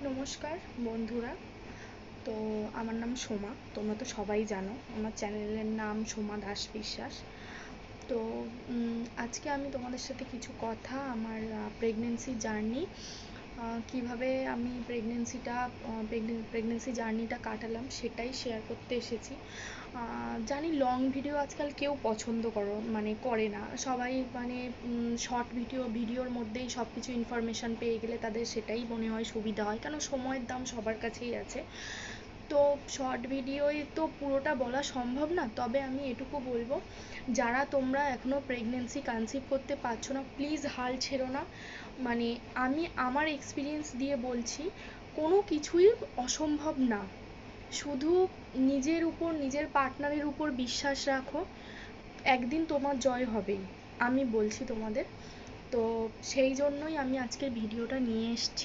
নমস্কার বন্ধুরা। তো আমার নাম সোমা, তোমরা তো সবাই জানো আমার চ্যানেলের নাম সোমা দাস বিশ্বাস। তো আজকে আমি তোমাদের সাথে কিছু কথা আমার প্রেগনেন্সি জার্নি, কীভাবে আমি প্রেগনেন্সি জার্নিটা কাটালাম সেটাই শেয়ার করতে এসেছি। জানি লং ভিডিও আজকাল কেউ পছন্দ করে না সবাই, শর্ট ভিডিওর মধ্যেই সব কিছু ইনফরমেশান পেয়ে গেলে তাদের সেটাই মনে হয় সুবিধা হয়, কেন সময়ের দাম সবার কাছেই আছে। তো শর্ট ভিডিওয় তো পুরোটা বলা সম্ভব না, তবে আমি এটুকু বলবো, যারা তোমরা এখনও প্রেগনেন্সি কনসিভ করতে পারছো না প্লিজ হাল ছেড়ো না। আমি আমার এক্সপিরিয়েন্স দিয়ে বলছি, কোনো কিছুই অসম্ভব না। শুধু নিজের উপর, নিজের পার্টনারের উপর বিশ্বাস রাখো, একদিন তোমার জয় হবেই, আমি বলছি তোমাদের। তো সেই জন্যই আমি আজকের ভিডিওটা নিয়ে এসেছি।